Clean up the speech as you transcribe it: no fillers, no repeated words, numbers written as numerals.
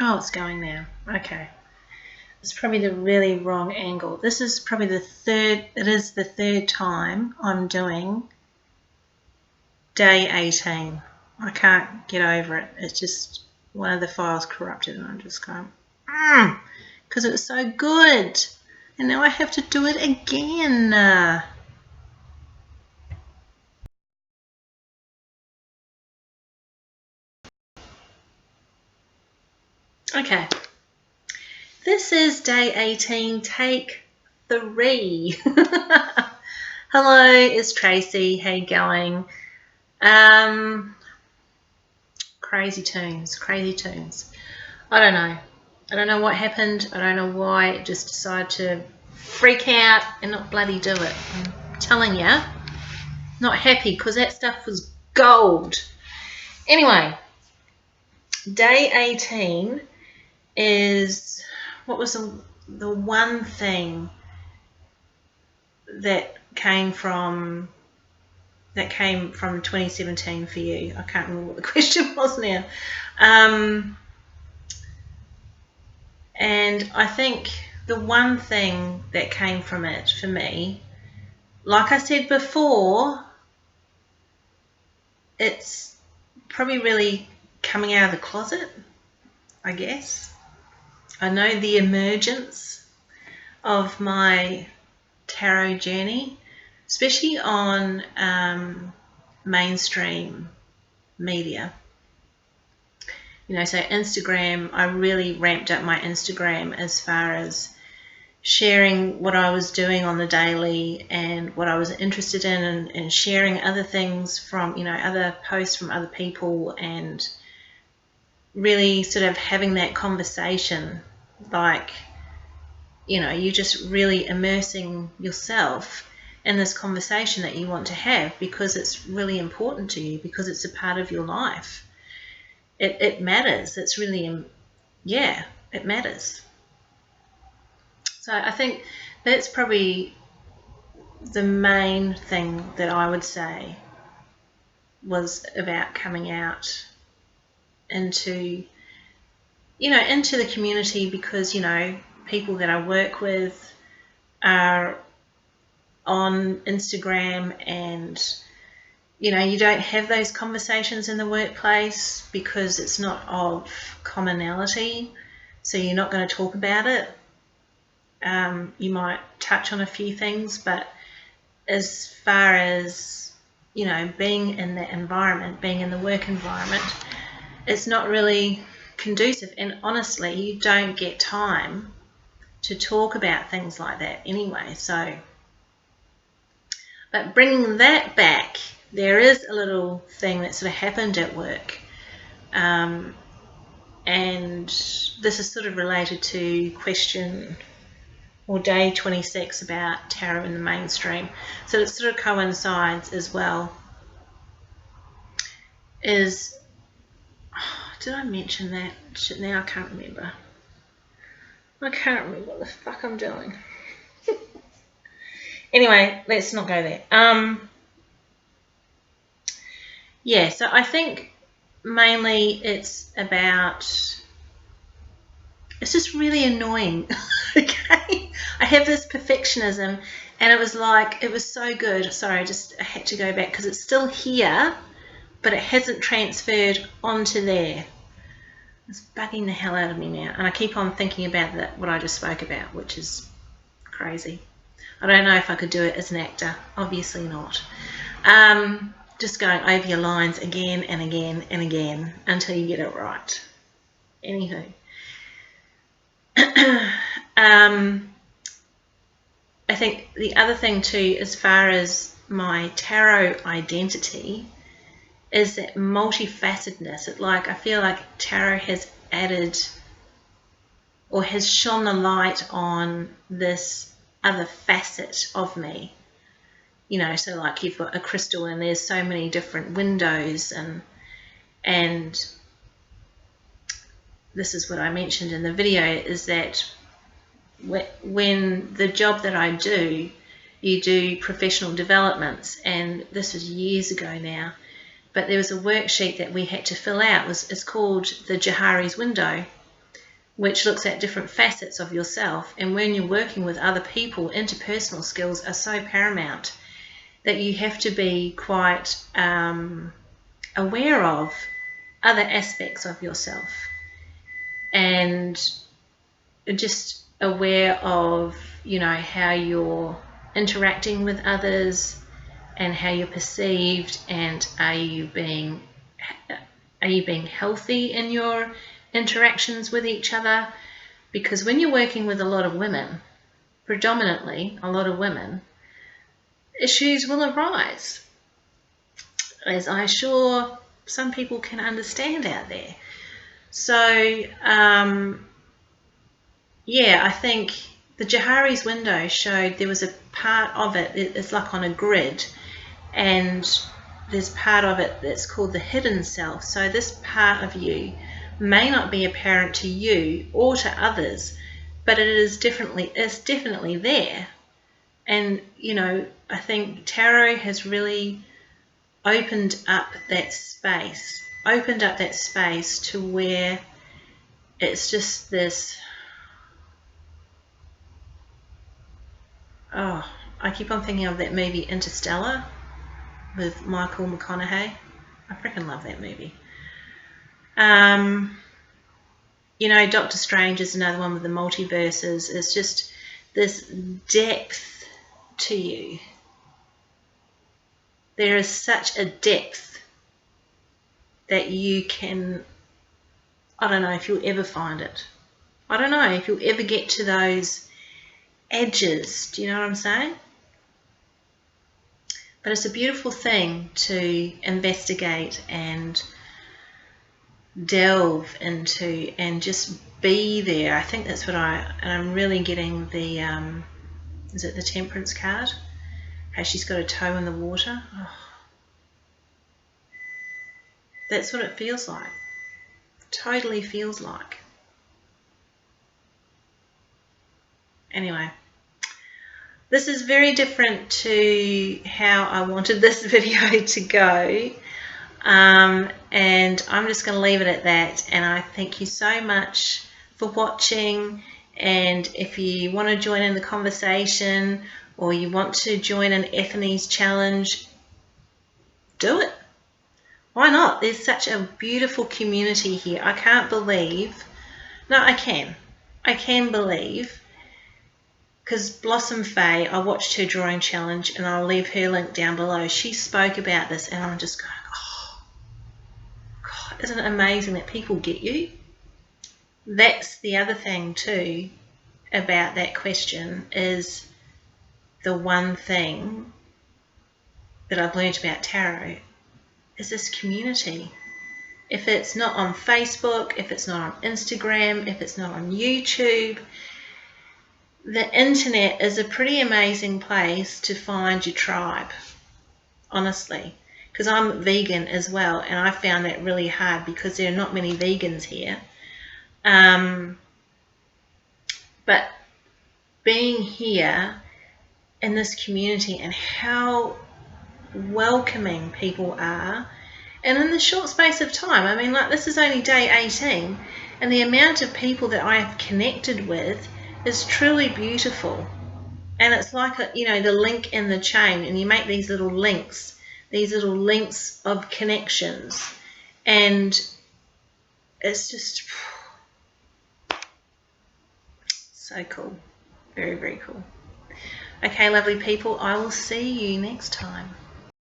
Oh, it's going now. Okay. It's probably the really wrong angle. This is probably it is the third time I'm doing day 18. I can't get over it. It's just one of the files corrupted and I'm just going, because it was so good. And now I have to do it again. Okay. This is day 18, take 3. Hello, it's Tracy. How you going? Crazy tunes. I don't know. I don't know what happened. I don't know why it just decided to freak out and not bloody do it. I'm telling you, not happy because that stuff was gold. Anyway, day 18 is, what was the one thing that came from 2017 for you? I can't remember what the question was now. And I think the one thing that came from it for me, like I said before, it's probably really coming out of the closet, I guess. I know the emergence of my tarot journey, especially on mainstream media. You know, so Instagram, I really ramped up my Instagram as far as sharing what I was doing on the daily and what I was interested in, and sharing other things from, you know, other posts from other people, and really sort of having that conversation, like, you know, you just really immersing yourself in this conversation that you want to have because it's really important to you, because it's a part of your life. It matters. It's really, yeah, it matters. So I think that's probably the main thing that I would say was about coming out into, you know, into the community, because, you know, people that I work with are on Instagram, and, you know, you don't have those conversations in the workplace because it's not of commonality, so you're not going to talk about it. You might touch on a few things, but as far as, you know, being in that environment, being in the work environment, it's not really conducive. And honestly, you don't get time to talk about things like that anyway. So, but bringing that back, there is a little thing that sort of happened at work. And this is sort of related to question or day 26 about tarot in the mainstream. So it sort of coincides as well. Did I mention that? Shit, now I can't remember. I can't remember what the fuck I'm doing. Anyway, let's not go there. Yeah, so I think mainly it's just really annoying. Okay, I have this perfectionism, and it was so good. Sorry, I had to go back because it's still here, but it hasn't transferred onto there. It's bugging the hell out of me now, and I keep on thinking about what I just spoke about, which is crazy. I don't know if I could do it as an actor. Obviously not. Just going over your lines again and again and again until you get it right. Anywho. I think the other thing too, as far as my tarot identity, is that multifacetedness. I feel like tarot has added or has shone the light on this other facet of me. You know, so like you've got a crystal and there's so many different windows, and this is what I mentioned in the video, is that when the job that I do, you do professional developments, and this was years ago now, but there was a worksheet that we had to fill out. It's called the Johari's window, which looks at different facets of yourself. And when you're working with other people, interpersonal skills are so paramount that you have to be quite aware of other aspects of yourself, and just aware of, you know, how you're interacting with others and how you're perceived, and are you being healthy in your interactions with each other? Because when you're working with a lot of women, predominantly a lot of women, issues will arise, as I'm sure some people can understand out there. So yeah, I think the Johari's window showed there was a part of it, it's like on a grid, and there's part of it that's called the hidden self. So this part of you may not be apparent to you or to others, but it's definitely there. And, you know, I think tarot has really opened up that space to where it's just this, oh, I keep on thinking of that movie Interstellar with Michael McConaughey. I freaking love that movie. You know, Doctor Strange is another one with the multiverses. It's just this depth to you. There is such a depth that you can, I don't know if you'll ever find it. I don't know if you'll ever get to those edges. Do you know what I'm saying? But it's a beautiful thing to investigate and delve into and just be there. I think that's what I'm really getting the, is it the Temperance card? How she's got a toe in the water. Oh. That's what it feels like. Totally feels like. Anyway, this is very different to how I wanted this video to go. And I'm just going to leave it at that, and I thank you so much for watching. And if you want to join in the conversation, or you want to join an Ethany's challenge, do it. Why not? There's such a beautiful community here. I can't believe, no, I can believe, because Blossom Faye, I watched her drawing challenge, and I'll leave her link down below. She spoke about this, and I'm just going, oh, God, isn't it amazing that people get you? That's the other thing too about that question, is the one thing that I've learned about tarot is this community. If it's not on Facebook, if it's not on Instagram, if it's not on YouTube, the internet is a pretty amazing place to find your tribe, honestly. Because I'm vegan as well, and I found that really hard because there are not many vegans here. But being here in this community and how welcoming people are, and in the short space of time, I mean, like, this is only day 18, and the amount of people that I have connected with is truly beautiful. And it's like a, you know, the link in the chain, and you make these little links of connections, and it's just so cool. Very, very cool. Okay, lovely people, I will see you next time.